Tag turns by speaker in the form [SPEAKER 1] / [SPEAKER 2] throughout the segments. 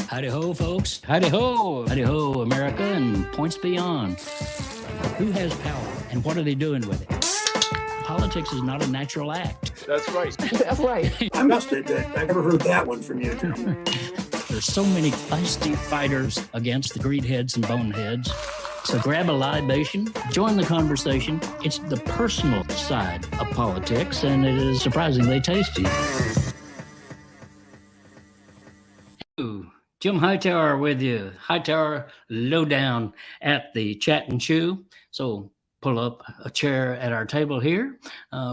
[SPEAKER 1] Howdy ho, folks. Howdy ho. Howdy ho, America and points beyond. Who has power and what are they doing with it? Politics is not a natural act.
[SPEAKER 2] That's right.
[SPEAKER 3] That's right.
[SPEAKER 4] I must admit, I never heard that one from you, gentlemen.
[SPEAKER 1] There's so many feisty fighters against the greedheads and boneheads. So grab a libation, join the conversation. It's the personal side of politics, and it is surprisingly tasty. Jim Hightower with you. Hightower Lowdown at the Chat and Chew. So pull up a chair at our table here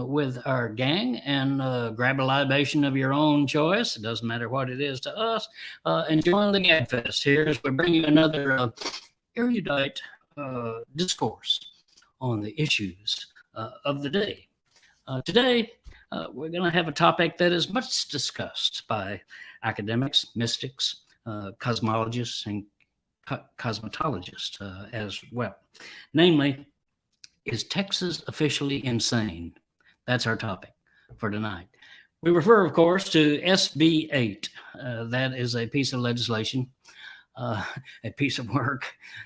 [SPEAKER 1] with our gang and grab a libation of your own choice. It doesn't matter what it is to us. And join the Gabfest here as we bring you another erudite discourse on the issues of the day. Today, we're going to have a topic that is much discussed by academics, mystics, cosmologists, and cosmetologists as well. Namely, is Texas officially insane? That's our topic for tonight. We refer, of course, to SB 8. That is a piece of legislation, a piece of work,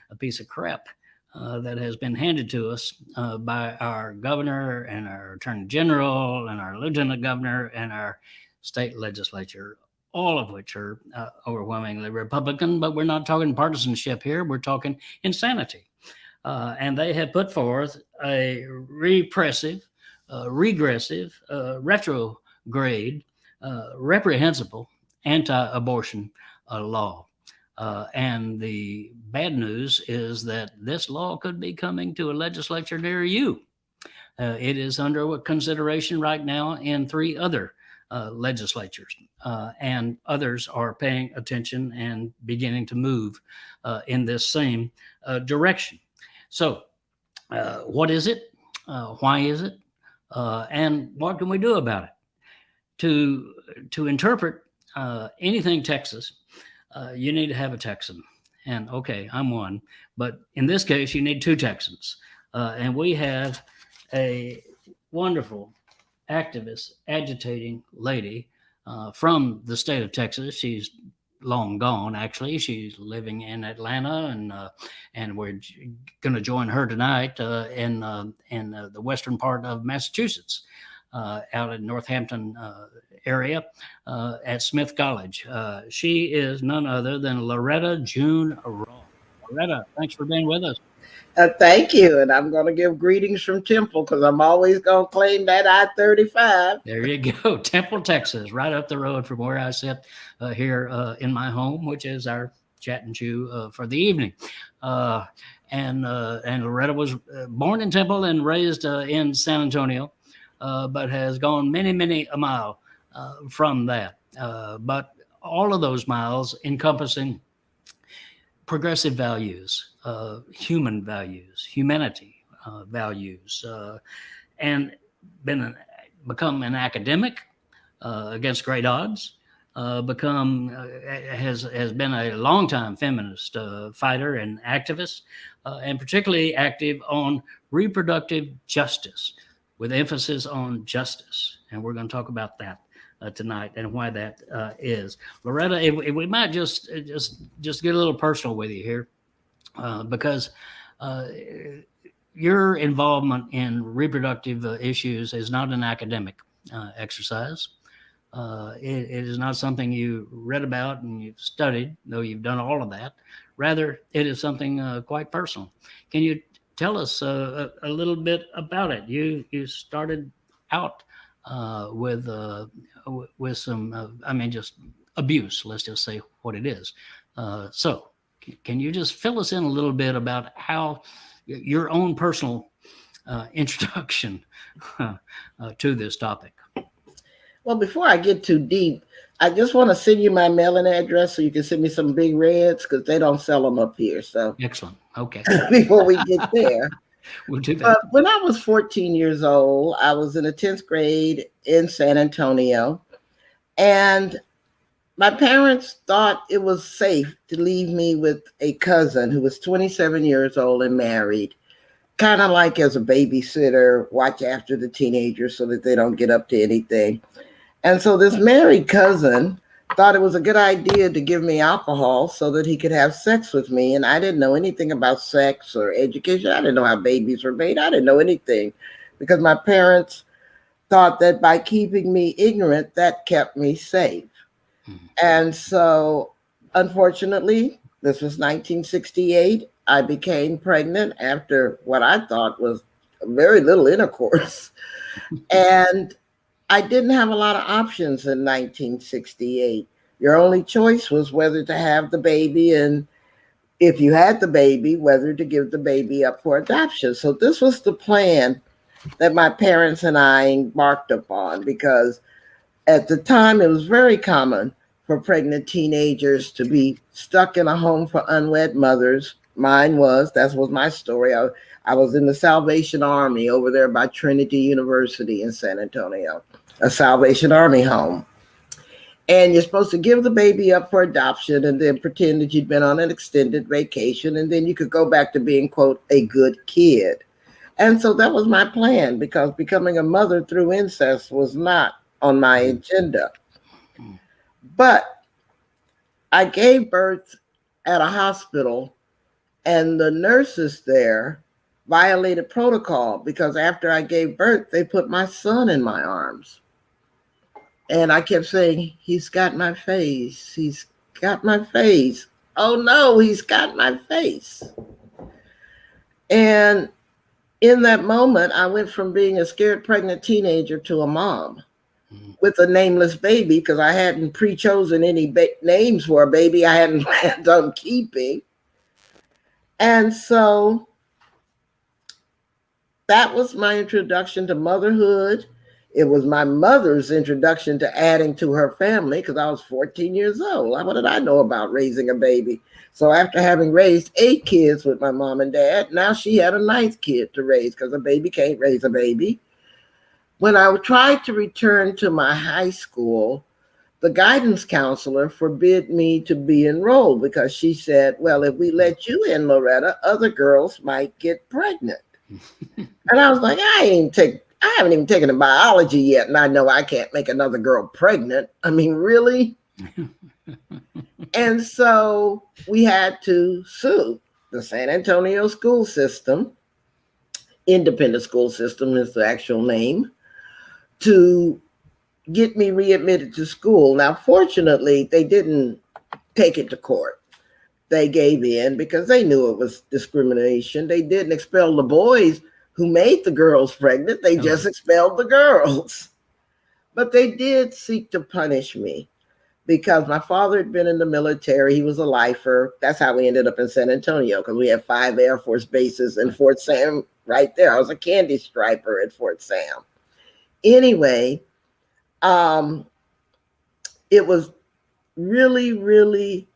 [SPEAKER 1] a piece of crap that has been handed to us by our governor and our attorney general and our lieutenant governor and our state legislature, all of which are overwhelmingly Republican, but we're not talking partisanship here. We're talking insanity. And they have put forth a repressive, regressive, retrograde, reprehensible anti-abortion law. And the bad news is that this law could be coming to a legislature near you. It is under consideration right now in 3 other legislatures, and others are paying attention and beginning to move in this same direction. So what is it? Why is it? And what can we do about it? To interpret anything Texas, you need to have a Texan. And okay, I'm one, but in this case, you need 2 Texans. And we have a wonderful activist, agitating lady from the state of Texas. She's long gone, actually. She's living in Atlanta, and we're going to join her tonight in the western part of Massachusetts, out in Northampton area at Smith College. She is none other than Loretta J Ross. Loretta, thanks for being with us.
[SPEAKER 3] Thank you. And I'm going to give greetings from Temple because I'm always going to claim that I-35.
[SPEAKER 1] There you go. Temple, Texas, right up the road from where I sit here in my home, which is our Chat and Chew for the evening. And Loretta was born in Temple and raised in San Antonio, but has gone many, many a mile from that. But all of those miles encompassing progressive values, human values, humanity values, and become an academic against great odds. Has been a longtime feminist fighter and activist, and particularly active on reproductive justice, with emphasis on justice. And we're going to talk about that tonight and why that is. Loretta, if we might just get a little personal with you here, because your involvement in reproductive issues is not an academic exercise. It is not something you read about and you've studied, though you've done all of that. Rather, it is something quite personal. Can you tell us a little bit about it? You started out with some, just abuse. Let's just say what it is. So can you just fill us in a little bit about how your own personal introduction to this topic?
[SPEAKER 3] Well, before I get too deep, I just want to send you my mailing address so you can send me some big reds because they don't sell them up here. So
[SPEAKER 1] excellent. Okay.
[SPEAKER 3] Before we get there.
[SPEAKER 1] We'll do that.
[SPEAKER 3] When I was 14 years old, I was in the 10th grade in San Antonio, and my parents thought it was safe to leave me with a cousin who was 27 years old and married, kind of like as a babysitter, watch after the teenagers so that they don't get up to anything. And so this married cousin thought it was a good idea to give me alcohol so that he could have sex with me. And I didn't know anything about sex or education. I didn't know how babies were made. I didn't know anything because my parents thought that by keeping me ignorant, that kept me safe. And so, unfortunately, this was 1968. I became pregnant after what I thought was very little intercourse. And I didn't have a lot of options in 1968. Your only choice was whether to have the baby, and if you had the baby, whether to give the baby up for adoption. So, this was the plan that my parents and I embarked upon because at the time it was very common for pregnant teenagers to be stuck in a home for unwed mothers. Mine was, that was my story. I was in the Salvation Army over there by Trinity University in San Antonio, a Salvation Army home. And you're supposed to give the baby up for adoption and then pretend that you'd been on an extended vacation, and then you could go back to being, quote, a good kid. And so that was my plan because becoming a mother through incest was not on my agenda. But I gave birth at a hospital, and the nurses there violated protocol because after I gave birth, they put my son in my arms. And I kept saying, he's got my face. He's got my face. Oh no, he's got my face. And in that moment, I went from being a scared pregnant teenager to a mom with a nameless baby because I hadn't pre-chosen any names for a baby I hadn't planned on keeping. And so that was my introduction to motherhood. It was my mother's introduction to adding to her family because I was 14 years old. What did I know about raising a baby? So after having raised 8 kids with my mom and dad, now she had a 9th kid to raise because a baby can't raise a baby. When I tried to return to my high school, the guidance counselor forbid me to be enrolled because she said, well, if we let you in, Loretta, other girls might get pregnant. And I was like, I haven't even taken a biology yet, and I know I can't make another girl pregnant. I mean, really? And so we had to sue the San Antonio school system. Independent school system is the actual name, to get me readmitted to school. Now, fortunately, they didn't take it to court. They gave in because they knew it was discrimination. They didn't expel the boys who made the girls pregnant. They just expelled the girls. But they did seek to punish me because my father had been in the military. He was a lifer. That's how we ended up in San Antonio because we had 5 Air Force bases in Fort Sam right there. I was a candy striper at Fort Sam. Anyway, it was really, really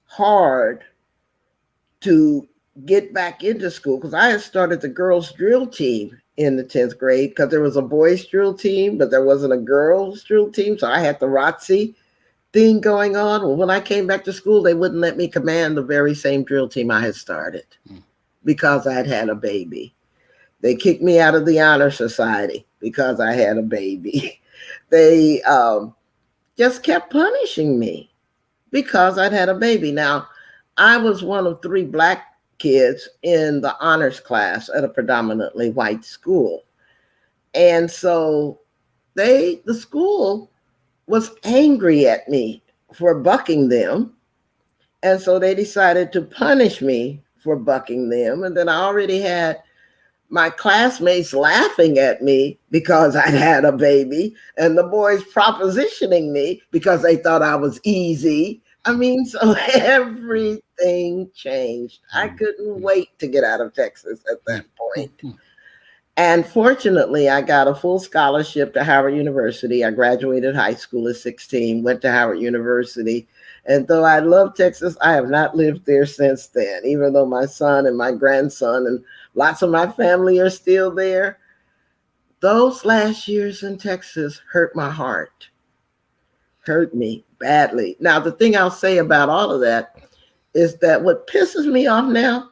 [SPEAKER 3] hard to get back into school because I had started the girls' drill team in the 10th grade because there was a boys' drill team, but there wasn't a girls' drill team. So I had the ROTC thing going on. Well, when I came back to school, they wouldn't let me command the very same drill team I had started because I had had a baby. They kicked me out of the honor society because I had a baby. They just kept punishing me because I'd had a baby. Now, I was one of 3 Black kids in the honors class at a predominantly white school. And so the school was angry at me for bucking them. And so they decided to punish me for bucking them. And then I already had my classmates laughing at me because I'd had a baby, and the boys propositioning me because they thought I was easy. I mean, so everything changed. I couldn't wait to get out of Texas at that point. And fortunately, I got a full scholarship to Howard University. I graduated high school at 16, went to Howard University. And though I love Texas, I have not lived there since then, even though my son and my grandson and lots of my family are still there. Those last years in Texas hurt my heart, hurt me badly. Now, the thing I'll say about all of that is that what pisses me off now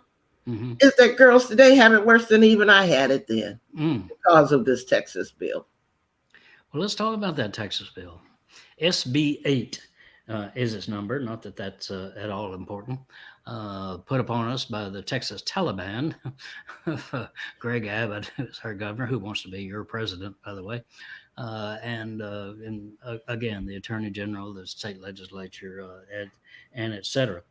[SPEAKER 3] is that girls today have it worse than even I had it then because of this Texas bill.
[SPEAKER 1] Well, let's talk about that Texas bill. SB 8. is its number. Not that that's at all important. Put upon us by the Texas Taliban. Greg Abbott is our governor, who wants to be your president, by the way. Again, the Attorney General, the state legislature, and et cetera.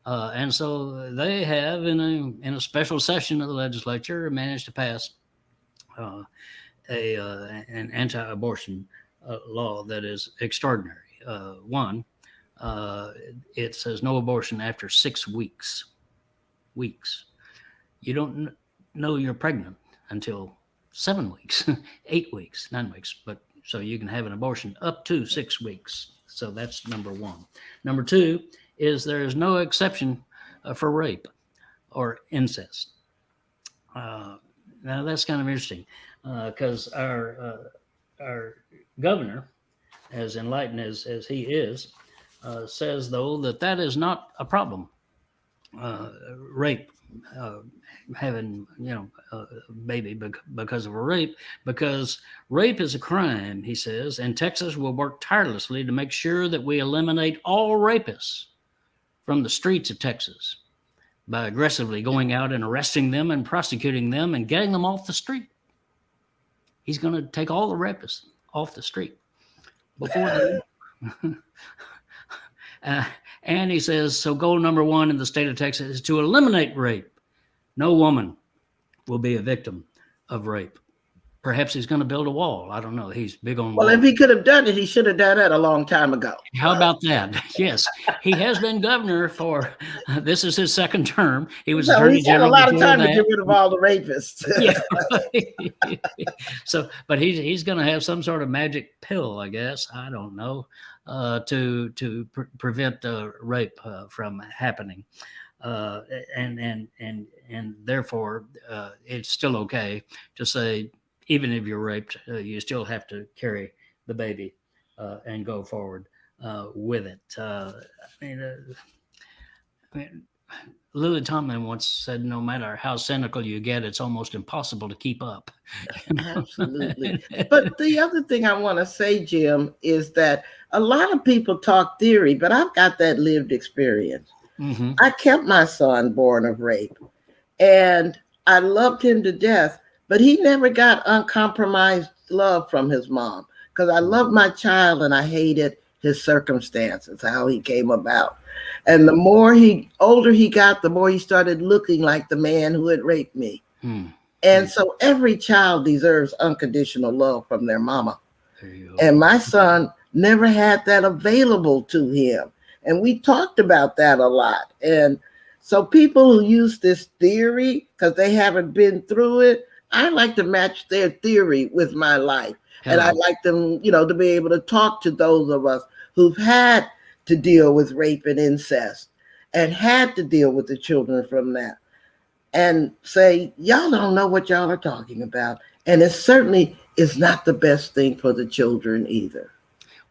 [SPEAKER 1] And so they have, in a special session of the legislature, managed to pass uh, an anti-abortion law that is extraordinary. One, it says no abortion after 6 weeks. Weeks. You don't know you're pregnant until 7 weeks, 8 weeks, 9 weeks. But so you can have an abortion up to 6 weeks. So that's number one. Number two is there is no exception for rape or incest. Now that's kind of interesting because our governor, as enlightened as he is, says though that is not a problem. Rape, having a baby because of a rape, because rape is a crime, he says, and Texas will work tirelessly to make sure that we eliminate all rapists from the streets of Texas by aggressively going out and arresting them and prosecuting them and getting them off the street. He's going to take all the rapists off the street before they. And he says, so goal number one in the state of Texas is to eliminate rape. No woman will be a victim of rape. Perhaps he's going to build a wall. I don't know. He's big on
[SPEAKER 3] Well,
[SPEAKER 1] walls.
[SPEAKER 3] if he could have done it, he should have done it a long time ago.
[SPEAKER 1] How about that? Yes, he has been governor for. This is his second term. He was attorney
[SPEAKER 3] he's had
[SPEAKER 1] general
[SPEAKER 3] a lot of
[SPEAKER 1] before
[SPEAKER 3] time
[SPEAKER 1] that.
[SPEAKER 3] to get rid of all the rapists.
[SPEAKER 1] Yeah. So, but he's going to have some sort of magic pill, I guess. I don't know, to prevent rape from happening, and therefore it's still okay to say even if you're raped, you still have to carry the baby and go forward with it. I mean, Lily Tomlin once said, no matter how cynical you get, it's almost impossible to keep up.
[SPEAKER 3] Absolutely. But the other thing I want to say, Jim, is that a lot of people talk theory, but I've got that lived experience.
[SPEAKER 1] Mm-hmm.
[SPEAKER 3] I kept my son born of rape, and I loved him to death, but he never got uncompromised love from his mom because I loved my child and I hated his circumstances, how he came about. And the more older he got, the more he started looking like the man who had raped me. And so every child deserves unconditional love from their mama. And my son never had that available to him. And we talked about that a lot. And so people who use this theory because they haven't been through it, I like to match their theory with my life. And I like them, to be able to talk to those of us who've had to deal with rape and incest and had to deal with the children from that and say, y'all don't know what y'all are talking about. And it certainly is not the best thing for the children either.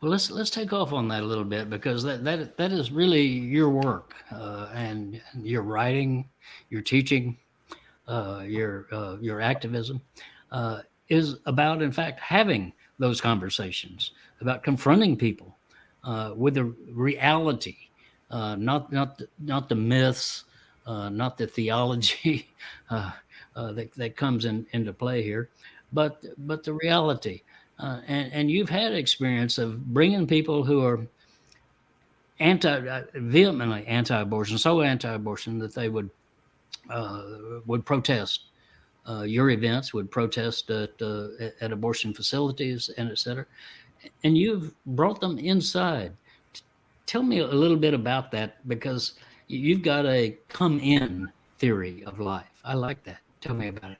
[SPEAKER 1] Well, let's take off on that a little bit because that is really your work and your writing, your teaching, your activism is about, in fact, having those conversations, about confronting people with the reality, not the myths, not the theology that comes into play here, but the reality. And you've had experience of bringing people who are vehemently anti-abortion, so anti-abortion that they would protest your events, would protest at abortion facilities, and et cetera. And you've brought them inside. Tell me a little bit about that, because you've got a come in theory of life. I like that. Tell me about it.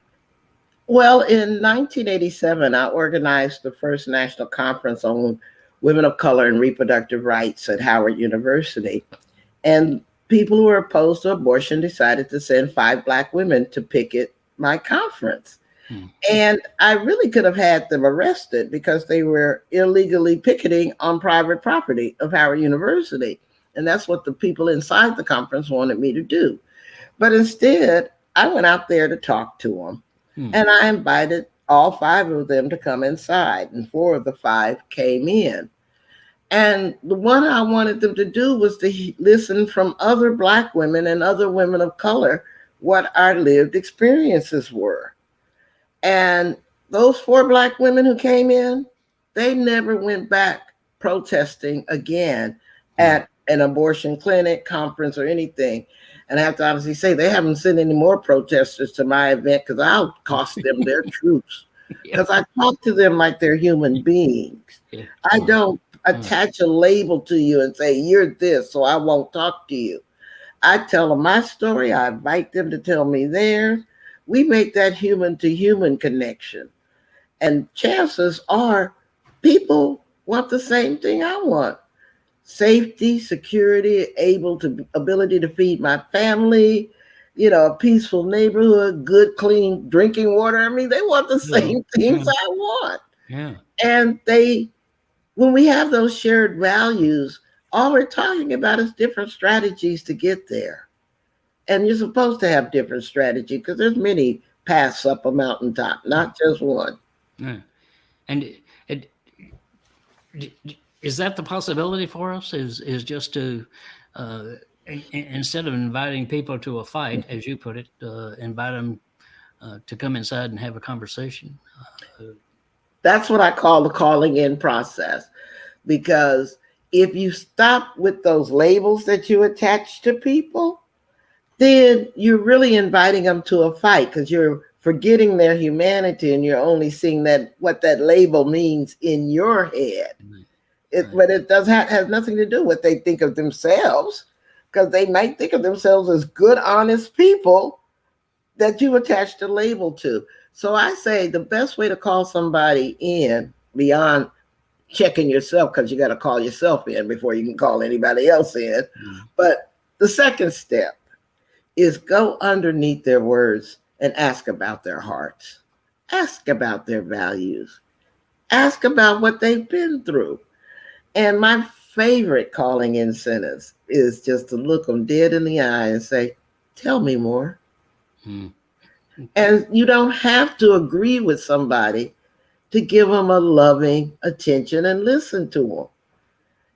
[SPEAKER 3] Well, in 1987, I organized the first national conference on women of color and reproductive rights at Howard University. And people who were opposed to abortion decided to send 5 Black women to picket my conference. And I really could have had them arrested because they were illegally picketing on private property of Howard University. And that's what the people inside the conference wanted me to do. But instead, I went out there to talk to them. And I invited all 5 of them to come inside, and 4 of the 5 came in. And the one I wanted them to do was to listen from other Black women and other women of color what our lived experiences were. And those 4 Black women who came in, they never went back protesting again at an abortion clinic, conference, or anything. And I have to honestly say, they haven't sent any more protesters to my event because I'll cost them their troops. Because I talk to them like they're human beings.
[SPEAKER 1] Yeah.
[SPEAKER 3] I don't attach a label to you and say, you're this, so I won't talk to you. I tell them my story. I invite them to tell me theirs. We make that human to human connection. And chances are people want the same thing I want. Safety, security, ability to feed my family, a peaceful neighborhood, good, clean drinking water. I mean, they want the same things I want.
[SPEAKER 1] Yeah.
[SPEAKER 3] And when we have those shared values, all we're talking about is different strategies to get there. And you're supposed to have different strategies because there's many paths up a mountaintop, not just one.
[SPEAKER 1] Yeah. And is that the possibility for us? Is just to instead of inviting people to a fight, as you put it, invite them to come inside and have a conversation?
[SPEAKER 3] That's what I call the calling in process. Because if you stop with those labels that you attach to people, then you're really inviting them to a fight because you're forgetting their humanity and you're only seeing what that label means in your head. But it has nothing to do with what they think of themselves, because they might think of themselves as good, honest people that you attached a label to. So I say the best way to call somebody in, beyond checking yourself, because you got to call yourself in before you can call anybody else in. But the second step is go underneath their words and ask about their hearts. Ask about their values. Ask about what they've been through. And my favorite calling in sentence is just to look them dead in the eye and say, tell me more. And you don't have to agree with somebody to give them a loving attention and listen to them.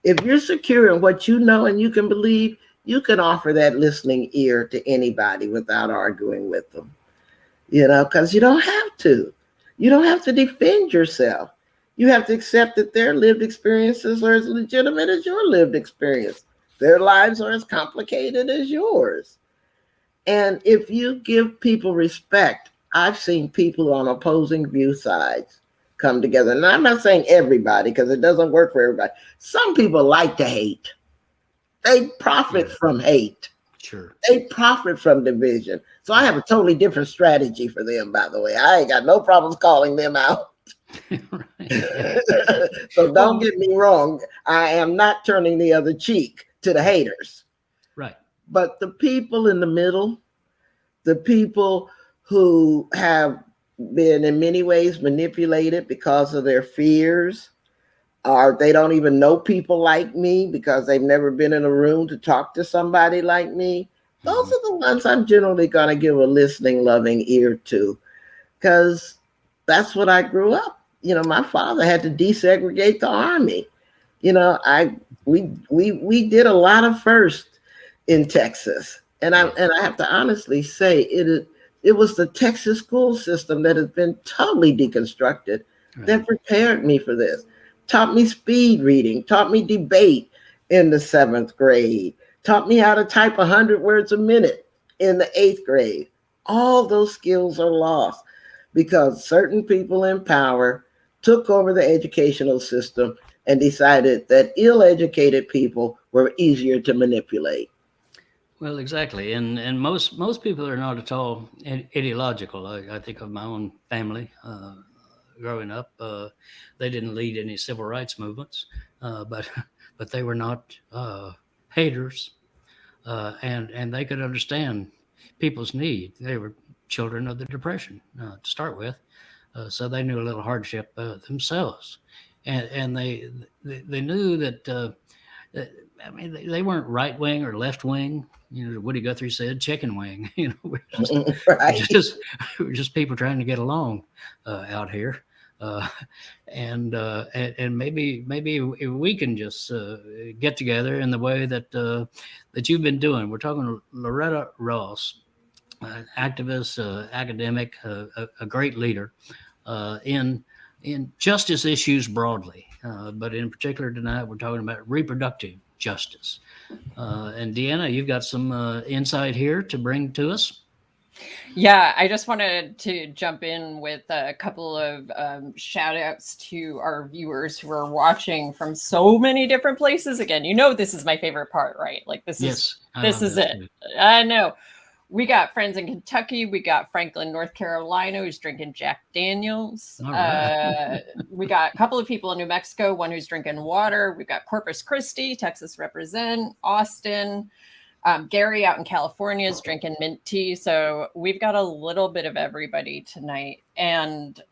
[SPEAKER 3] If you're secure in what you know and you can believe, you can offer that listening ear to anybody without arguing with them. Because you don't have to. You don't have to defend yourself. You have to accept that their lived experiences are as legitimate as your lived experience. Their lives are as complicated as yours. And if you give people respect, I've seen people on opposing view sides come together. And I'm not saying everybody, because it doesn't work for everybody. Some people like to hate. They profit from hate.
[SPEAKER 1] Sure.
[SPEAKER 3] They profit from division. So I have a totally different strategy for them, by the way. I ain't got no problems calling them out. So don't get me wrong. I am not turning the other cheek to the haters.
[SPEAKER 1] Right.
[SPEAKER 3] But the people in the middle, the people who have been in many ways manipulated because of their fears, or they don't even know people like me because they've never been in a room to talk to somebody like me, those are the ones I'm generally going to give a listening, loving ear to, because that's what I grew up. My father had to desegregate the army. We did a lot of first in Texas, and I have to honestly say it was the Texas school system that has been totally deconstructed that prepared me for this. Taught me speed reading, taught me debate in the 7th grade, taught me how to type 100 words a minute in the 8th grade. All those skills are lost because certain people in power took over the educational system and decided that ill-educated people were easier to manipulate.
[SPEAKER 1] Well, exactly. And most people are not at all ideological. I think of my own family. Growing up, they didn't lead any civil rights movements, but they were not haters, and they could understand people's need. They were children of the Depression to start with, so they knew a little hardship themselves, and they knew that. I mean, they weren't right wing or left wing. Woody Guthrie said, "Chicken wing."
[SPEAKER 3] Right.
[SPEAKER 1] We're just people trying to get along out here. uh, and maybe we can just get together in the way that you've been doing. We're talking to Loretta Ross, activist, academic, a great leader in justice issues broadly, but in particular tonight we're talking about reproductive justice. And Deanna, you've got some insight here to bring to us.
[SPEAKER 2] Yeah, I just wanted to jump in with a couple of shout outs to our viewers who are watching from so many different places. Again, this is my favorite part, right? Like this is it. Too. I know. We got friends in Kentucky. We got Franklin, North Carolina, who's drinking Jack Daniels. Right. We got a couple of people in New Mexico, one who's drinking water. We've got Corpus Christi, Texas represent, Austin. Gary out in California is drinking mint tea. So we've got a little bit of everybody tonight. And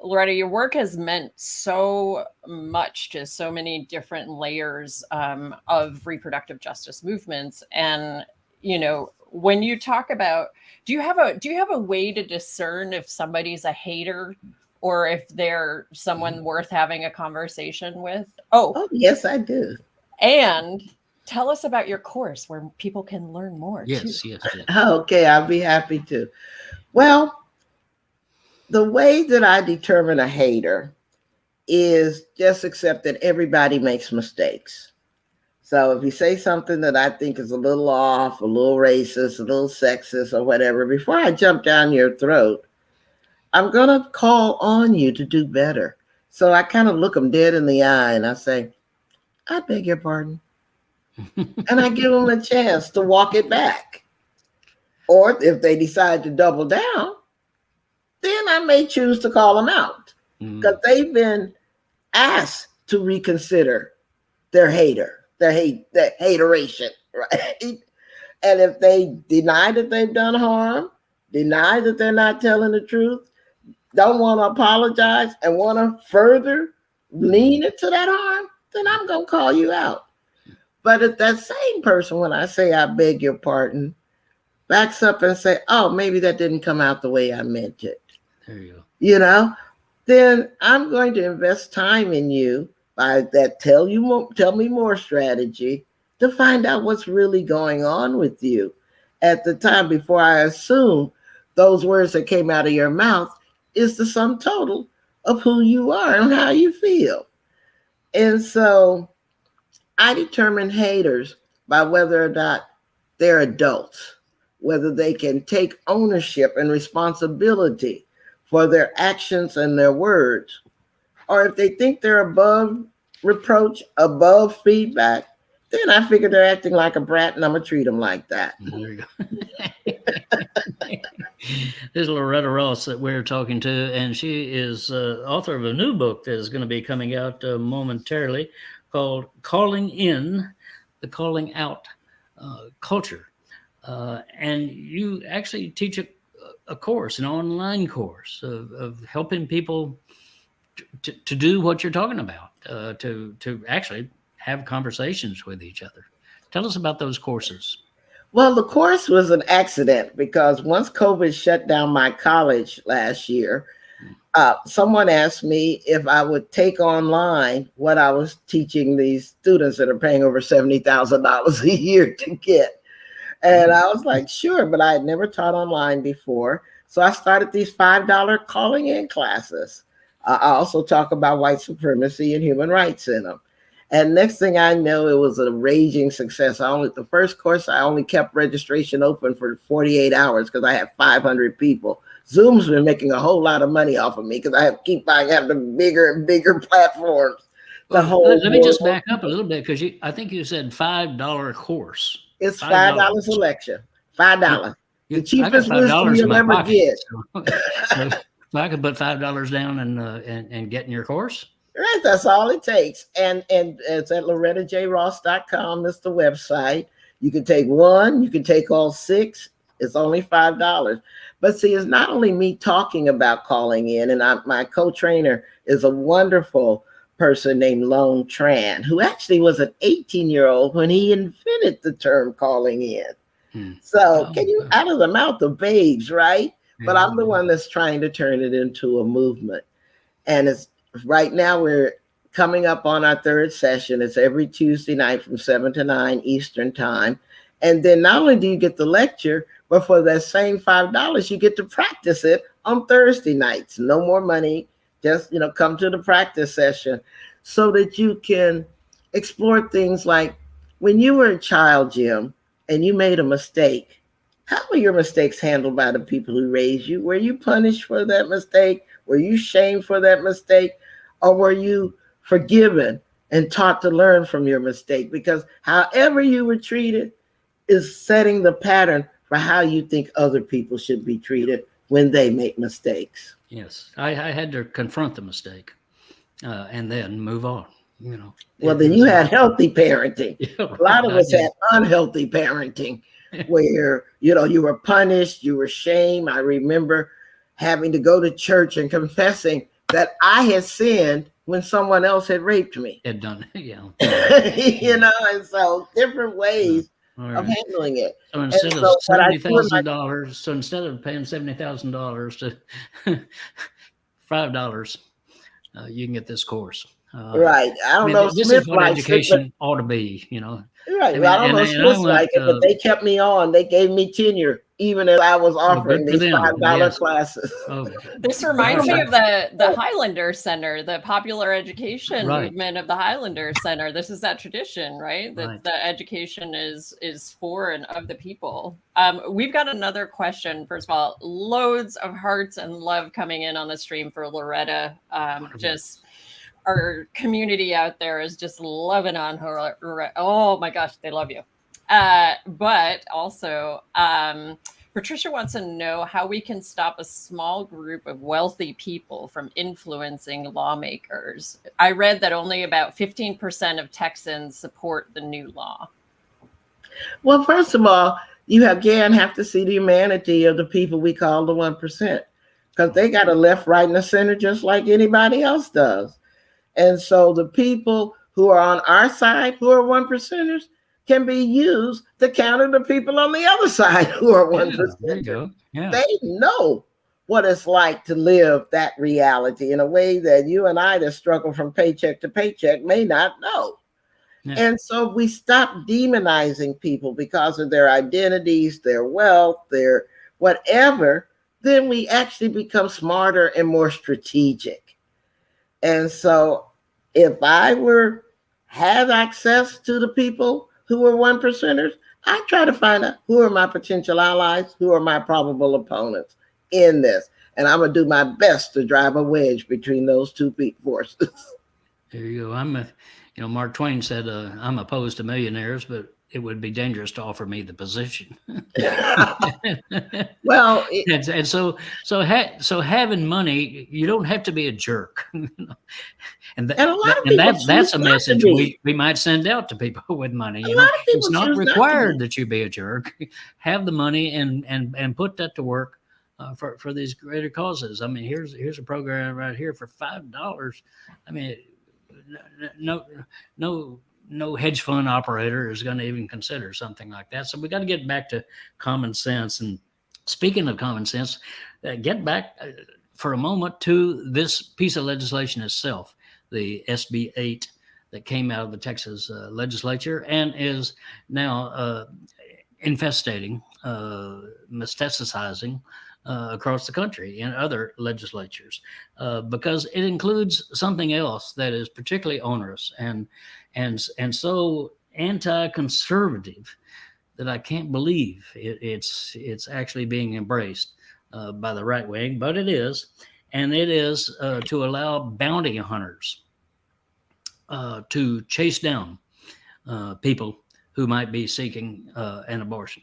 [SPEAKER 2] Loretta, your work has meant so much to so many different layers of reproductive justice movements. And when you talk about, do you have a way to discern if somebody's a hater or if they're someone worth having a conversation with?
[SPEAKER 3] Oh, yes, I do.
[SPEAKER 2] And tell us about your course where people can learn more.
[SPEAKER 1] Yes.
[SPEAKER 3] Okay, I'll be happy to. Well, the way that I determine a hater is just accept that everybody makes mistakes. So if you say something that I think is a little off, a little racist, a little sexist or whatever, before I jump down your throat, I'm going to call on you to do better. So I kind of look them dead in the eye and I say, I beg your pardon. And I give them a chance to walk it back. Or if they decide to double down, then I may choose to call them out because they've been asked to reconsider their hateration, right? And if they deny that they've done harm, deny that they're not telling the truth, don't want to apologize and want to further lean into that harm, then I'm going to call you out. But if that same person, when I say I beg your pardon, backs up and say, oh, maybe that didn't come out the way I meant it.
[SPEAKER 1] There you go.
[SPEAKER 3] Then I'm going to invest time in you by that tell me more strategy to find out what's really going on with you at the time before I assume those words that came out of your mouth is the sum total of who you are and how you feel. And so I determine haters by whether or not they're adults, whether they can take ownership and responsibility for their actions and their words, or if they think they're above reproach, above feedback, then I figure they're acting like a brat and I'm going to treat them like that.
[SPEAKER 1] There you go. This is Loretta Ross that we're talking to, and she is author of a new book that is going to be coming out momentarily called Calling In, the Calling Out Culture. And you actually teach a course, an online course of helping people to do what you're talking about, to actually have conversations with each other. Tell us about those courses.
[SPEAKER 3] Well, the course was an accident because once COVID shut down my college last year, someone asked me if I would take online what I was teaching these students that are paying over $70,000 a year to get. And I was like, sure, but I had never taught online before. So I started these $5 calling in classes. I also talk about white supremacy and human rights in them. And next thing I know, it was a raging success. The first course, I only kept registration open for 48 hours because I had 500 people. Zoom's been making a whole lot of money off of me because I keep buying the bigger and bigger platforms.
[SPEAKER 1] Let me just back up a little bit because I think you said $5 course.
[SPEAKER 3] It's $5 selection. $5. The cheapest wisdom you'll ever get.
[SPEAKER 1] So I could put $5 down and get in your course.
[SPEAKER 3] Right, that's all it takes. And it's at LorettaJRoss.com. It's the website. You can take one, you can take all 6. It's only $5. But see, it's not only me talking about calling in, and my co-trainer is a wonderful person named Lone Tran, who actually was an 18-year-old when he invented the term calling in. So can you, out of the mouth of babes, right? but I'm the one that's trying to turn it into a movement. And it's right now we're coming up on our third session. It's every Tuesday night from 7 to 9 Eastern time. And then not only do you get the lecture, but for that same $5, you get to practice it on Thursday nights. No more money. Just, come to the practice session so that you can explore things like when you were a child, Jim, and you made a mistake. How were your mistakes handled by the people who raised you? Were you punished for that mistake? Were you shamed for that mistake? Or were you forgiven and taught to learn from your mistake? Because however you were treated is setting the pattern for how you think other people should be treated when they make mistakes.
[SPEAKER 1] Yes, I had to confront the mistake and then move on.
[SPEAKER 3] Well, then you had healthy parenting.
[SPEAKER 1] Yeah,
[SPEAKER 3] a lot of us had unhealthy parenting where, you were punished, you were shamed. I remember having to go to church and confessing that I had sinned when someone else had raped me.
[SPEAKER 1] Had done it, yeah.
[SPEAKER 3] And so different ways of handling it.
[SPEAKER 1] So instead of $70,000, so instead of paying $70,000 to $5, you can get this course.
[SPEAKER 3] Right. I don't know.
[SPEAKER 1] This
[SPEAKER 3] Smith
[SPEAKER 1] is what education ought to be,
[SPEAKER 3] Right. Well, I don't know Smith like it, but they kept me on. They gave me tenure, even as I was offering these $5 classes.
[SPEAKER 1] Oh.
[SPEAKER 2] This reminds me of the Highlander Center, the popular education movement of the Highlander Center. This is that tradition, right? That the education is for and of the people. We've got another question. First of all, loads of hearts and love coming in on the stream for Loretta. Just our community out there is just loving on her. Oh my gosh, they love you. But also, Patricia wants to know how we can stop a small group of wealthy people from influencing lawmakers. I read that only about 15% of Texans support the new law.
[SPEAKER 3] Well, first of all, you again have to see the humanity of the people we call the 1%, because they got a left, right, and a center just like anybody else does. And so the people who are on our side, who are 1%ers, can be used to counter the people on the other side who are 1%.
[SPEAKER 1] There you go. Yeah.
[SPEAKER 3] They know what it's like to live that reality in a way that you and I that struggle from paycheck to paycheck may not know. Yeah. And so we stop demonizing people because of their identities, their wealth, their whatever, then we actually become smarter and more strategic. And so if I have access to the people who are 1%ers, I try to find out who are my potential allies, who are my probable opponents in this. And I'm going to do my best to drive a wedge between those two forces.
[SPEAKER 1] There you go. Mark Twain said, I'm opposed to millionaires, but it would be dangerous to offer me the position.
[SPEAKER 3] Well,
[SPEAKER 1] so having money, you don't have to be a jerk. And that's a message we might send out to people with money. It's not required that you be a jerk. Have the money and put that to work for these greater causes. I mean, here's a program right here for $5. I mean, no hedge fund operator is going to even consider something like that. So we got to get back to common sense. And speaking of common sense, get back for a moment to this piece of legislation itself, the SB 8 that came out of the Texas legislature and is now metastasizing across the country in other legislatures because it includes something else that is particularly onerous and so anti-conservative that I can't believe it's actually being embraced by the right wing, but it is, and it is to allow bounty hunters to chase down people who might be seeking an abortion,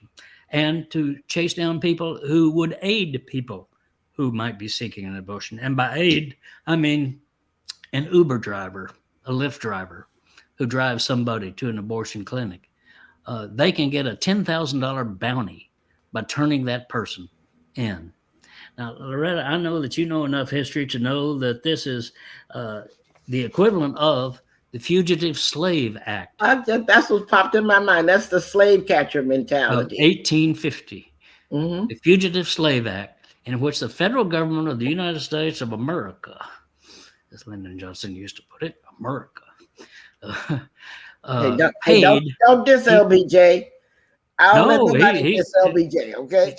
[SPEAKER 1] and to chase down people who would aid people who might be seeking an abortion. And by aid, I mean an Uber driver, a Lyft driver who drives somebody to an abortion clinic. They can get a $10,000 bounty by turning that person in. Now, Loretta, I know that you know enough history to know that this is the equivalent of the Fugitive Slave Act.
[SPEAKER 3] That's what popped in my mind. That's the slave catcher mentality.
[SPEAKER 1] Of 1850. Mm-hmm. The Fugitive Slave Act in which the federal government of the United States of America, as Lyndon Johnson used to put it, America, paid.
[SPEAKER 3] Don't diss LBJ. I don't let
[SPEAKER 1] No,
[SPEAKER 3] nobody diss LBJ. Okay.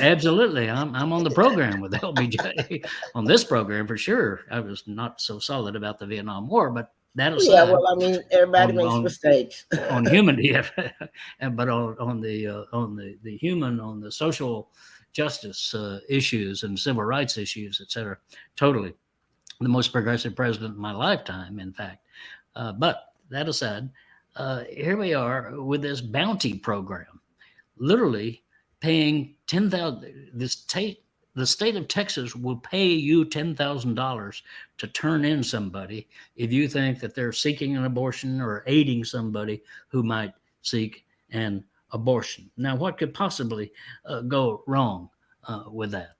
[SPEAKER 1] Absolutely. I'm on the program with LBJ on this program for sure. I was not so solid about the Vietnam War, but that aside.
[SPEAKER 3] Yeah, well, I mean, everybody makes mistakes
[SPEAKER 1] on human, yeah, but on the human, on the social justice issues and civil rights issues, etc. Totally, the most progressive president in my lifetime, in fact. But that aside, here we are with this bounty program, literally paying $10,000. The state of Texas will pay you $10,000 to turn in somebody if you think that they're seeking an abortion or aiding somebody who might seek an abortion. Now, what could possibly go wrong with that?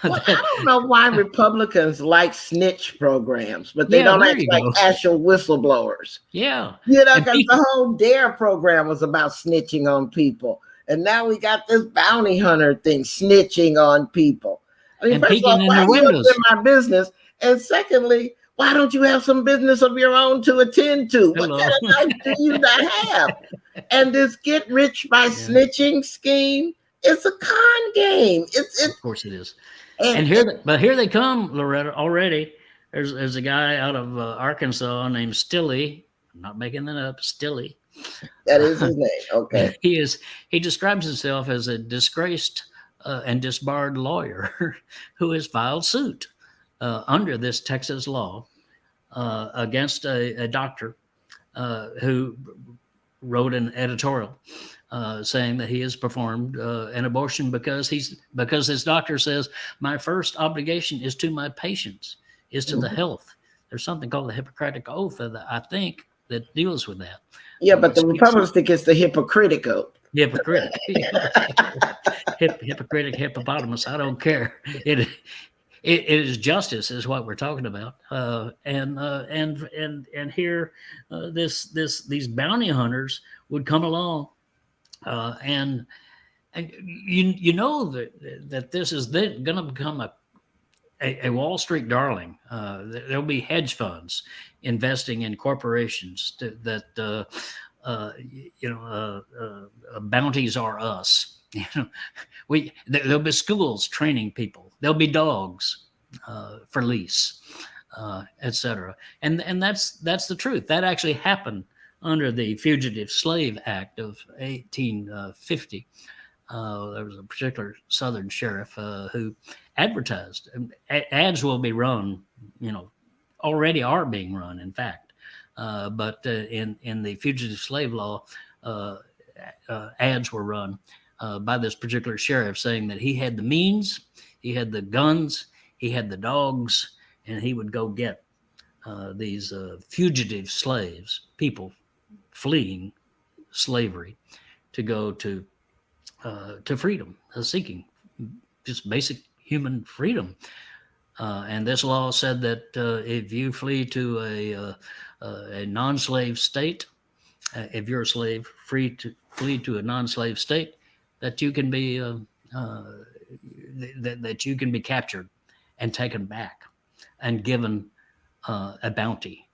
[SPEAKER 3] Well, I don't know why Republicans like snitch programs, but they don't act like actual whistleblowers.
[SPEAKER 1] Yeah.
[SPEAKER 3] Because the whole DARE program was about snitching on people. And now we got this bounty hunter thing, snitching on people. I mean, first of all, why are you up in my business? And secondly, why don't you have some business of your own to attend to? Hello. What kind of life do you not have? And this get rich by snitching scheme, it's a con game.
[SPEAKER 1] Of course it is. And here they come, Loretta, already. There's a guy out of Arkansas named Stilley. I'm not making that up, Stilley.
[SPEAKER 3] That is his name. Okay.
[SPEAKER 1] He describes himself as a disgraced and disbarred lawyer who has filed suit under this Texas law against a doctor who wrote an editorial saying that he has performed an abortion because his doctor says my first obligation is to my patients, is to the health. There's something called the Hippocratic Oath, I think, that deals with that.
[SPEAKER 3] Yeah, but the Republicans think it's the hypocritic oath.
[SPEAKER 1] Hypocritic. Hypocritic hippopotamus. I don't care. It is justice is what we're talking about. And here these bounty hunters would come along and you know that this is going to become a Wall Street darling. There'll be hedge funds investing in corporations that bounties are us. There'll be schools training people. There'll be dogs for lease, etc. And that's the truth. That actually happened under the Fugitive Slave Act of 1850. There was a particular Southern sheriff who advertised. Ads will be run, already are being run, in fact. But in the fugitive slave law, ads were run by this particular sheriff saying that he had the means, he had the guns, he had the dogs, and he would go get these fugitive slaves, people fleeing slavery, to go to freedom, seeking just basic human freedom. And this law said that if you flee to a non-slave state, if you're a slave, free to flee to a non-slave state, that you can be that you can be captured and taken back and given a bounty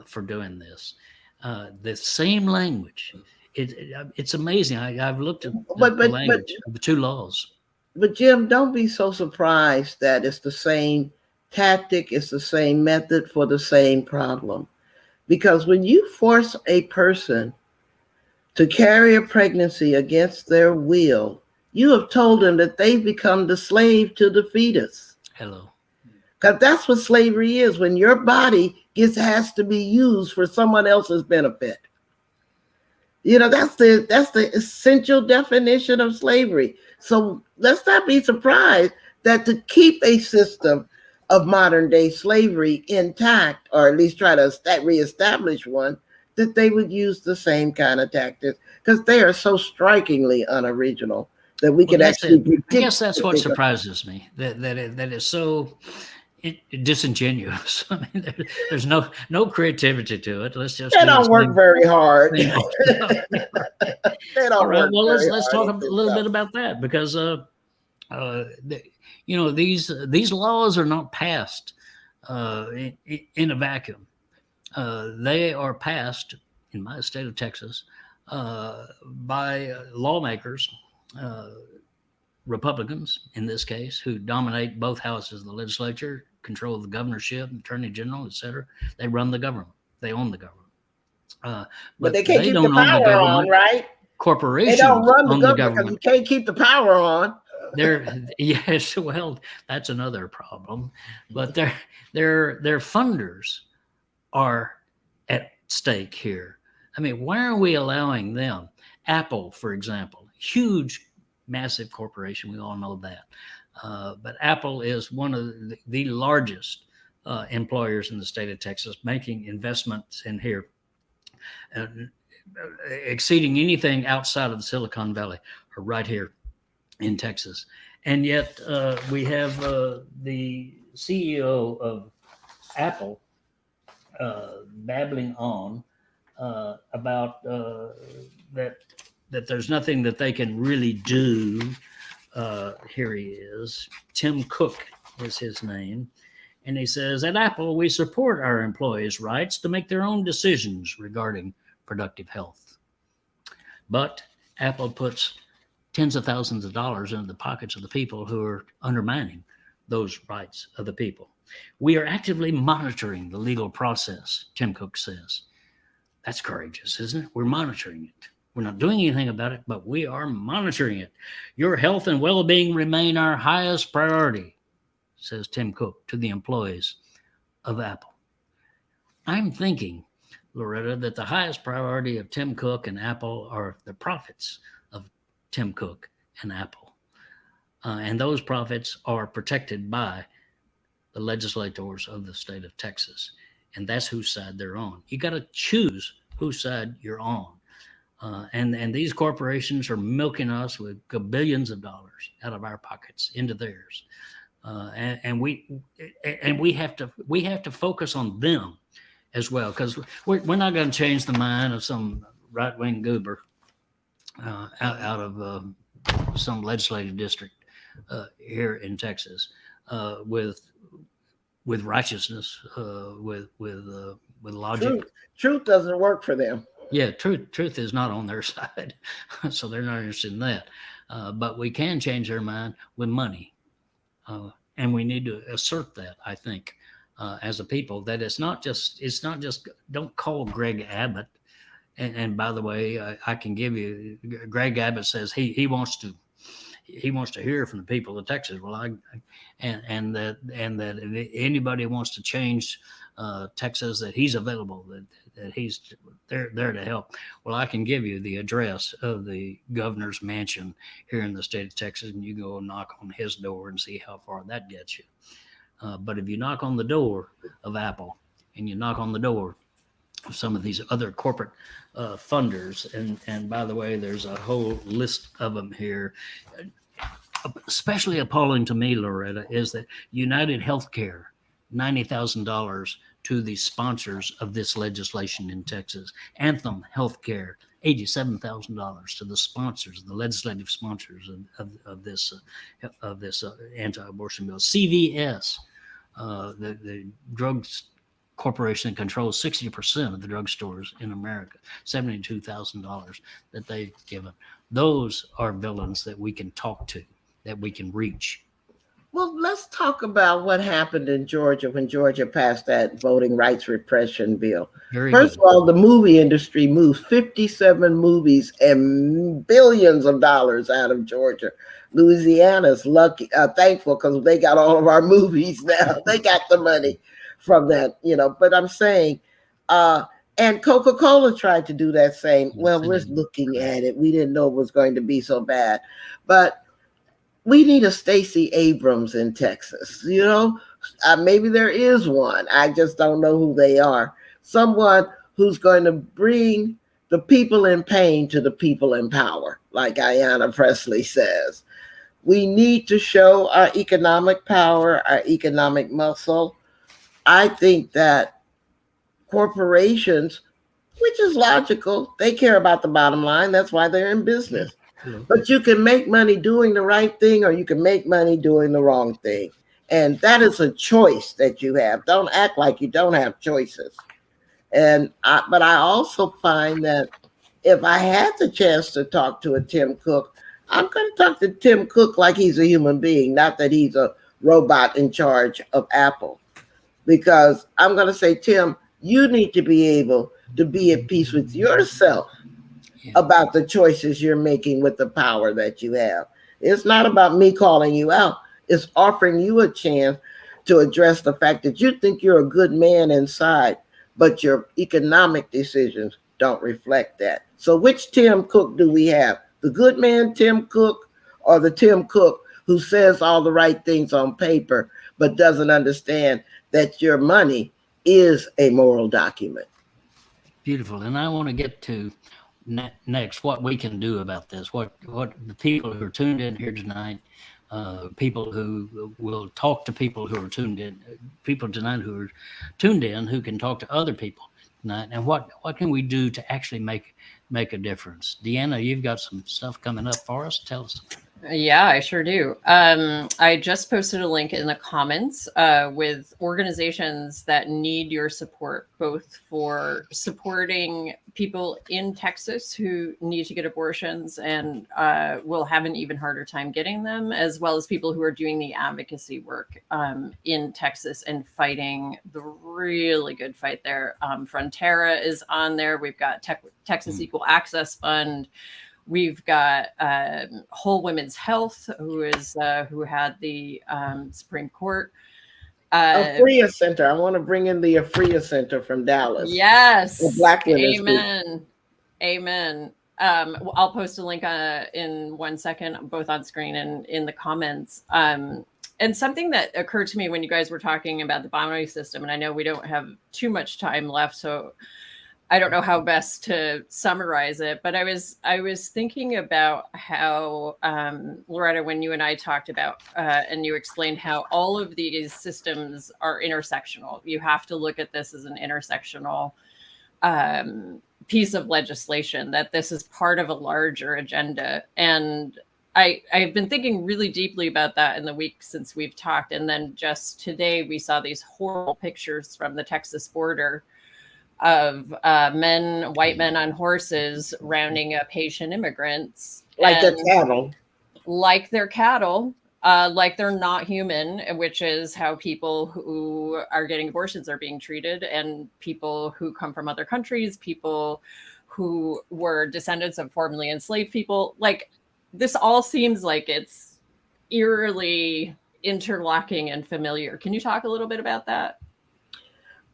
[SPEAKER 1] for doing this. The same language. It's amazing. I've looked at the language of the two laws.
[SPEAKER 3] But Jim, don't be so surprised that it's the same tactic, it's the same method for the same problem. Because when you force a person to carry a pregnancy against their will, you have told them that they've become the slave to the fetus.
[SPEAKER 1] Hello.
[SPEAKER 3] Because that's what slavery is, when your body has to be used for someone else's benefit. That's the essential definition of slavery. So let's not be surprised that to keep a system of modern day slavery intact, or at least try to reestablish one, that they would use the same kind of tactics, because they are so strikingly unoriginal that we can actually predict.
[SPEAKER 1] I guess that's what surprises me, that it's so disingenuous. I mean, there's no creativity to it. Let's just
[SPEAKER 3] they don't work very hard. They don't
[SPEAKER 1] All right,
[SPEAKER 3] work
[SPEAKER 1] well, let's talk a
[SPEAKER 3] hard
[SPEAKER 1] little bit about that, because These laws are not passed in a vacuum. They are passed in my state of Texas by lawmakers, uh, Republicans in this case, who dominate both houses of the legislature, control the governorship, attorney general, etc. They run the government. They own the government. Uh,
[SPEAKER 3] But
[SPEAKER 1] but
[SPEAKER 3] they can't
[SPEAKER 1] they
[SPEAKER 3] keep the
[SPEAKER 1] don't own the
[SPEAKER 3] power on,
[SPEAKER 1] government.
[SPEAKER 3] right? They don't
[SPEAKER 1] Corporations
[SPEAKER 3] run the
[SPEAKER 1] own the
[SPEAKER 3] government because you
[SPEAKER 1] government.
[SPEAKER 3] can't keep the power on.
[SPEAKER 1] Yes, well, that's another problem. But their funders are at stake here. I mean, why are we allowing them? Apple, for example, huge, massive corporation. We all know that. But Apple is one of the largest employers in the state of Texas, making investments in here, uh, exceeding anything outside of the Silicon Valley, or right here in Texas. And yet we have the CEO of Apple babbling on about that there's nothing that they can really do. Here he is. Tim Cook is his name. And he says, at Apple, we support our employees' rights to make their own decisions regarding productive health. But Apple puts tens of thousands of dollars into the pockets of the people who are undermining those rights of the people. We are actively monitoring the legal process, Tim Cook says. That's courageous, isn't it? We're monitoring it. We're not doing anything about it, but we are monitoring it. Your health and well-being remain our highest priority, says Tim Cook to the employees of Apple. I'm thinking, Loretta, that the highest priority of Tim Cook and Apple are the profits of Tim Cook and Apple. And those profits are protected by the legislators of the state of Texas. And that's whose side they're on. You got to choose whose side you're on. And these corporations are milking us with billions of dollars out of our pockets into theirs. And we have to focus on them as well, because we're not going to change the mind of some right-wing goober out of some legislative district here in Texas with righteousness, with logic.
[SPEAKER 3] Truth doesn't work for them.
[SPEAKER 1] Yeah, truth is not on their side, so they're not interested in that. But we can change their mind with money, and we need to assert that. I think, as a people, that it's not just don't call Greg Abbott. And by the way, I can give you Greg Abbott says he wants to hear from the people of Texas. Well, and that if anybody wants to change Texas, that he's available, that he's there to help. Well, I can give you the address of the governor's mansion here in the state of Texas, and you go knock on his door and see how far that gets you. But if you knock on the door of Apple and you knock on the door of some of these other corporate funders, and by the way, there's a whole list of them here. Especially appalling to me, Loretta, is that United Healthcare, $90,000 to the sponsors of this legislation in Texas. Anthem Healthcare, $87,000 to the sponsors, the legislative sponsors of this anti-abortion bill. CVS, the drugs corporation that controls 60% of the drugstores in America, $72,000 that they've given. Those are villains that we can talk to, that we can reach.
[SPEAKER 3] Well, let's talk about what happened in Georgia when Georgia passed that voting rights repression bill. First of all, the movie industry moved 57 movies and billions of dollars out of Georgia. Louisiana's lucky, thankful, because they got all of our movies now. They got the money from that, But I'm saying, and Coca-Cola tried to do that same. Well, we're looking at it. We didn't know it was going to be so bad, but we need a Stacey Abrams in Texas. Maybe there is one. I just don't know who they are. Someone who's going to bring the people in pain to the people in power, like Ayanna Pressley says. We need to show our economic power, our economic muscle. I think that corporations, which is logical, they care about the bottom line. That's why they're in business.
[SPEAKER 1] Hello.
[SPEAKER 3] But you can make money doing the right thing, or you can make money doing the wrong thing. And that is a choice that you have. Don't act like you don't have choices. But I also find that if I had the chance to talk to a Tim Cook, I'm going to talk to Tim Cook like he's a human being, not that he's a robot in charge of Apple. Because I'm going to say, Tim, you need to be able to be at peace with yourself about the choices you're making with the power that you have. It's not about me calling you out. It's offering you a chance to address the fact that you think you're a good man inside, but your economic decisions don't reflect that. So which Tim Cook do we have? The good man Tim Cook, or the Tim Cook who says all the right things on paper, but doesn't understand that your money is a moral document?
[SPEAKER 1] Beautiful. And I want to get to next what we can do about this. What the people who are tuned in here tonight, people who will talk to people who are tuned in, people tonight who are tuned in who can talk to other people tonight, and what can we do to actually make a difference? Deanna, you've got some stuff coming up for us. Tell us.
[SPEAKER 2] Yeah, I sure do. I just posted a link in the comments with organizations that need your support, both for supporting people in Texas who need to get abortions and will have an even harder time getting them, as well as people who are doing the advocacy work in Texas and fighting the really good fight there. Frontera is on there. We've got Texas Equal Access Fund. We've got Whole Women's Health, who had the Supreme Court.
[SPEAKER 3] Afria Center. I want to bring in the Afria Center from Dallas.
[SPEAKER 2] Yes.
[SPEAKER 3] The Black Women's
[SPEAKER 2] Amen.
[SPEAKER 3] Group.
[SPEAKER 2] Amen. I'll post a link in 1 second, both on screen and in the comments. And something that occurred to me when you guys were talking about the binary system, and I know we don't have too much time left, so I don't know how best to summarize it, but I was thinking about how, Loretta, when you and I talked about, and you explained how all of these systems are intersectional. You have to look at this as an intersectional piece of legislation, that this is part of a larger agenda. And I've been thinking really deeply about that in the week since we've talked. And then just today, we saw these horrible pictures from the Texas border of white men on horses rounding up Haitian immigrants.
[SPEAKER 3] Like they're cattle.
[SPEAKER 2] Like they're cattle, like they're not human, which is how people who are getting abortions are being treated, and people who come from other countries, people who were descendants of formerly enslaved people. Like, this all seems like it's eerily interlocking and familiar. Can you talk a little bit about that?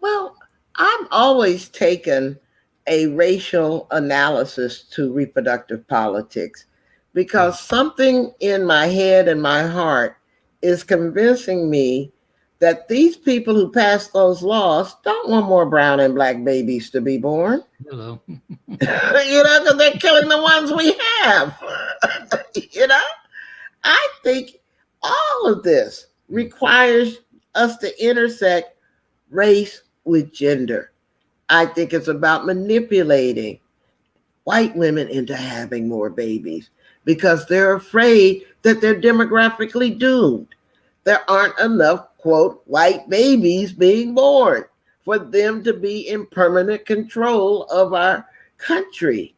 [SPEAKER 3] Well, I've always taken a racial analysis to reproductive politics, because something in my head and my heart is convincing me that these people who passed those laws don't want more brown and black babies to be born.
[SPEAKER 1] Hello.
[SPEAKER 3] Because they're killing the ones we have. I think all of this requires us to intersect race with gender. I think it's about manipulating white women into having more babies because they're afraid that they're demographically doomed. There aren't enough, quote, white babies being born for them to be in permanent control of our country.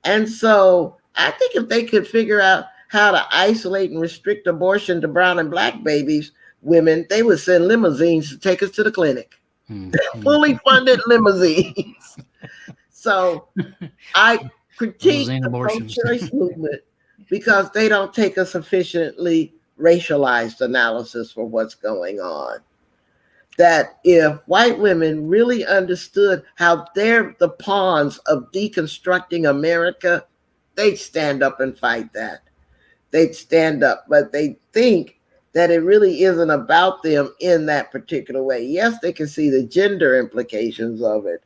[SPEAKER 3] And so I think if they could figure out how to isolate and restrict abortion to brown and black babies, women, they would send limousines to take us to the clinic. Fully funded limousines. So I critique the pro-choice movement because they don't take a sufficiently racialized analysis for what's going on. That if white women really understood how they're the pawns of deconstructing America, they'd stand up and fight that. They'd stand up, but they think that it really isn't about them in that particular way. Yes, they can see the gender implications of it,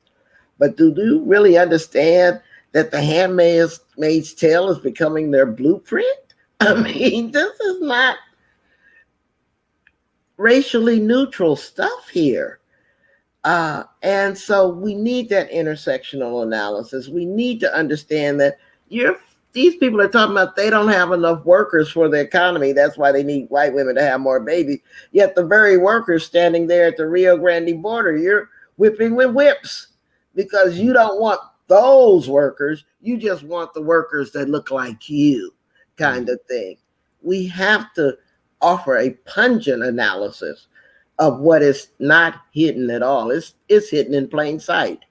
[SPEAKER 3] but do you really understand that the Handmaid's Tale is becoming their blueprint? I mean, this is not racially neutral stuff here. And so we need that intersectional analysis. We need to understand that you're these people are talking about they don't have enough workers for the economy. That's why they need white women to have more babies. Yet the very workers standing there at the Rio Grande border, you're whipping with whips because you don't want those workers. You just want the workers that look like you, kind of thing. We have to offer a pungent analysis of what is not hidden at all. It's hidden in plain sight.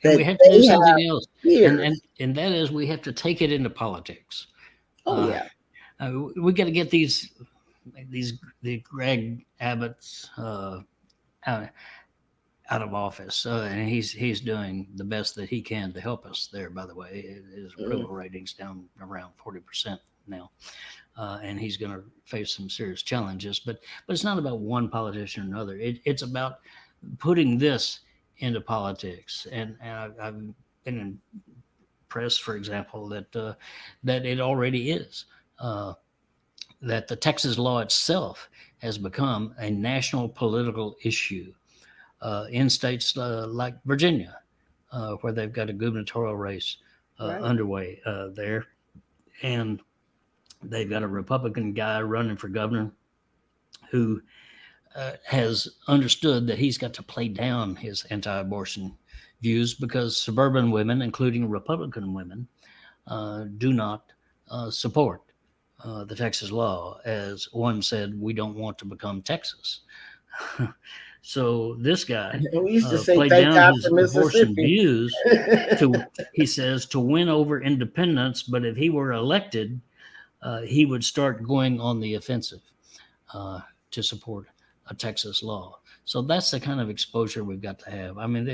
[SPEAKER 1] And
[SPEAKER 3] That
[SPEAKER 1] we have to do
[SPEAKER 3] they
[SPEAKER 1] something
[SPEAKER 3] have
[SPEAKER 1] else,
[SPEAKER 3] years.
[SPEAKER 1] and that is we have to take it into politics.
[SPEAKER 3] Oh yeah.
[SPEAKER 1] We got to get the Greg Abbott's out of office, and he's doing the best that he can to help us there. By the way, his approval ratings down around 40% now, and he's going to face some serious challenges. But it's not about one politician or another. It's about putting this into politics, and I've been impressed, for example, that it already is. That the Texas law itself has become a national political issue in states like Virginia, where they've got a gubernatorial race underway there. And they've got a Republican guy running for governor who has understood that he's got to play down his anti-abortion views because suburban women, including Republican women, do not support the Texas law. As one said, we don't want to become Texas. So this guy
[SPEAKER 3] We used to say,
[SPEAKER 1] played
[SPEAKER 3] thank
[SPEAKER 1] down
[SPEAKER 3] God
[SPEAKER 1] his
[SPEAKER 3] for
[SPEAKER 1] abortion
[SPEAKER 3] Mississippi.
[SPEAKER 1] views he says, to win over independents. But if he were elected, he would start going on the offensive to support a Texas law. So that's the kind of exposure we've got to have. I mean,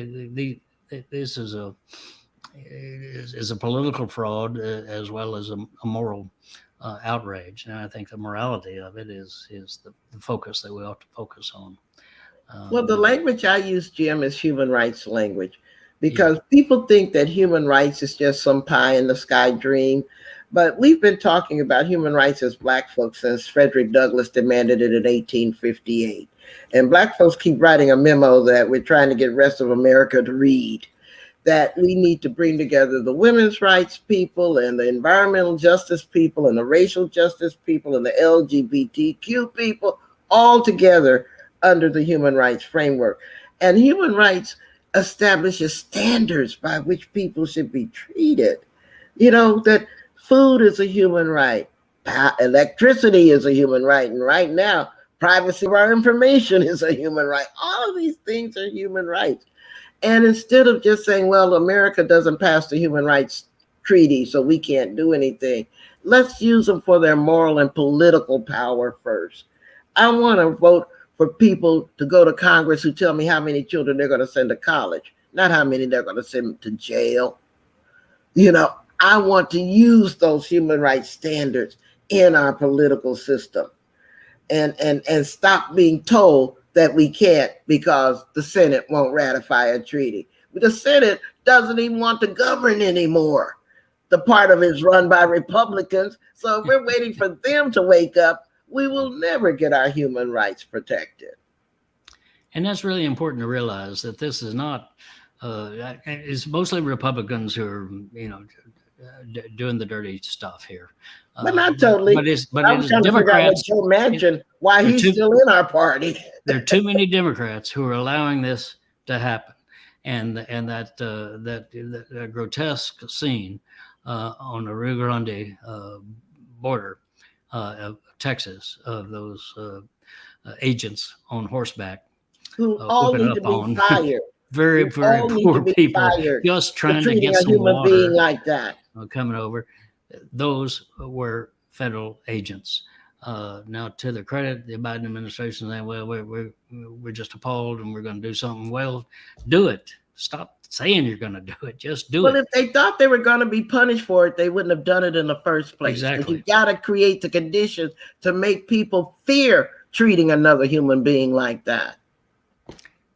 [SPEAKER 1] this is a political fraud as well as a moral outrage. And I think the morality of it is the focus that we ought to focus on.
[SPEAKER 3] Well, the language I use, Jim, is human rights language, because people think that human rights is just some pie in the sky dream. But we've been talking about human rights as Black folks since Frederick Douglass demanded it in 1858. And Black folks keep writing a memo that we're trying to get the rest of America to read, that we need to bring together the women's rights people and the environmental justice people and the racial justice people and the LGBTQ people all together under the human rights framework. And human rights establishes standards by which people should be treated. You know, that food is a human right, electricity is a human right, and right now, privacy of our information is a human right. All of these things are human rights. And instead of just saying, well, America doesn't pass the human rights treaty, so we can't do anything, let's use them for their moral and political power first. I want to vote for people to go to Congress who tell me how many children they're going to send to college, not how many they're going to send to jail. You know, I want to use those human rights standards in our political system and stop being told that we can't because the Senate won't ratify a treaty. The Senate doesn't even want to govern anymore. The part of it is run by Republicans. So if we're waiting for them to wake up, we will never get our human rights protected.
[SPEAKER 1] And that's really important to realize, that this is not, it's mostly Republicans who are, doing the dirty stuff here.
[SPEAKER 3] But not totally.
[SPEAKER 1] But
[SPEAKER 3] I'm trying to figure out what Joe Manchin, why he's still in our party.
[SPEAKER 1] There are too many Democrats who are allowing this to happen. And that grotesque scene on the Rio Grande border of Texas, of those agents on horseback
[SPEAKER 3] who all need to be fired.
[SPEAKER 1] Very poor people, just trying to get some
[SPEAKER 3] human
[SPEAKER 1] water
[SPEAKER 3] being like that
[SPEAKER 1] coming over. Those were federal agents. Now, to their credit, the Biden administration saying, "Well, we're just appalled and we're going to do something." Well, do it. Stop saying you're going to do it. Just do it.
[SPEAKER 3] Well, if they thought they were going to be punished for it, they wouldn't have done it in the first place.
[SPEAKER 1] Exactly.
[SPEAKER 3] You got to create the conditions to make people fear treating another human being like that.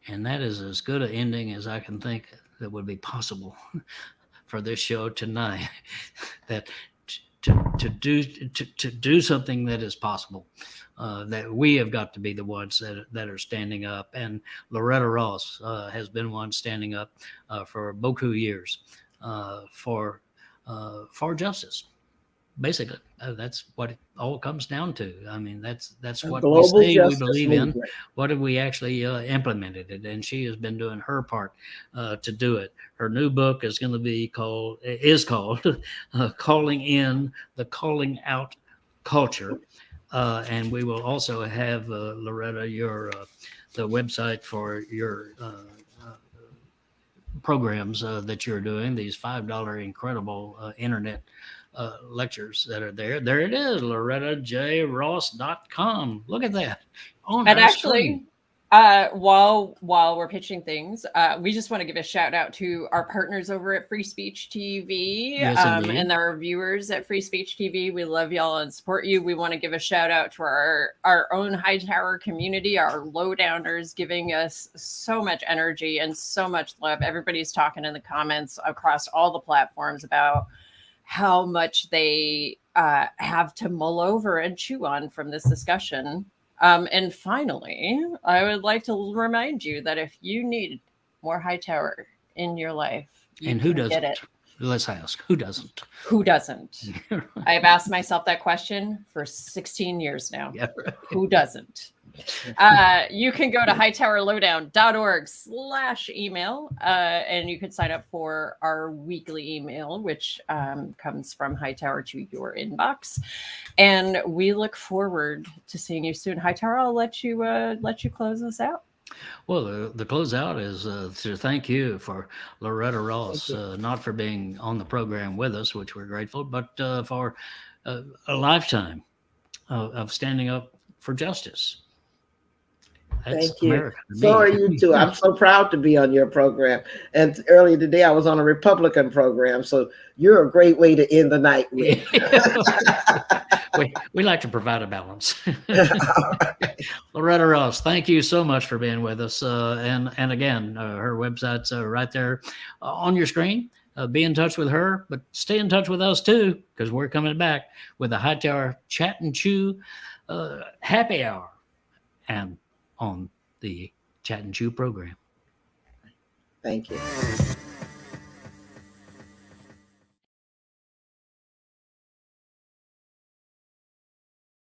[SPEAKER 1] And that is as good an ending as I can think that would be possible for this show tonight. That to do something that is possible, that we have got to be the ones that are standing up. And Loretta Ross has been one standing up for beaucoup years for justice. basically, that's what it all comes down to. I mean, that's
[SPEAKER 3] A
[SPEAKER 1] what we
[SPEAKER 3] global
[SPEAKER 1] say we
[SPEAKER 3] justice
[SPEAKER 1] believe in.
[SPEAKER 3] movement.
[SPEAKER 1] What have we actually implemented it? And she has been doing her part to do it. Her new book is going to be called "Calling In the Calling Out Culture," and we will also have Loretta your the website for your. Programs that you're doing, these $5 incredible internet lectures that are there. There it is, LorettaJRoss.com. Look at that on
[SPEAKER 2] And
[SPEAKER 1] our screen.
[SPEAKER 2] actually, while we're pitching things, we just want to give a shout out to our partners over at Free Speech TV,
[SPEAKER 1] Yes, indeed.
[SPEAKER 2] and our viewers at Free Speech TV. We love y'all and support you. We want to give a shout out to our own Hightower community, our lowdowners, giving us so much energy and so much love. Everybody's talking in the comments across all the platforms about how much they have to mull over and chew on from this discussion. And finally, I would like to remind you that if you need more Hightower in your life, you
[SPEAKER 1] And who
[SPEAKER 2] can
[SPEAKER 1] doesn't?
[SPEAKER 2] get it.
[SPEAKER 1] Let's ask, who doesn't?
[SPEAKER 2] Who doesn't? I've asked myself that question for 16 years now.
[SPEAKER 1] Yeah, right.
[SPEAKER 2] Who doesn't? You can go to hightowerlowdown.org/email, and you can sign up for our weekly email, which comes from Hightower to your inbox. And we look forward to seeing you soon. Hightower, I'll let you close us out.
[SPEAKER 1] Well, the closeout is to thank you for Loretta Ross, not for being on the program with us, which we're grateful, but for a lifetime of standing up for justice. That's
[SPEAKER 3] Thank you.
[SPEAKER 1] America to
[SPEAKER 3] So
[SPEAKER 1] me.
[SPEAKER 3] are you too. I'm so proud to be on your program. And earlier today, I was on a Republican program. So you're a great way to end the night with.
[SPEAKER 1] we like to provide a balance. Loretta Ross, thank you so much for being with us. And again, her website's right there on your screen. Be in touch with her, but stay in touch with us too, because we're coming back with the Hightower Chat and Chew happy hour and on the Chat and Chew program.
[SPEAKER 3] Thank you.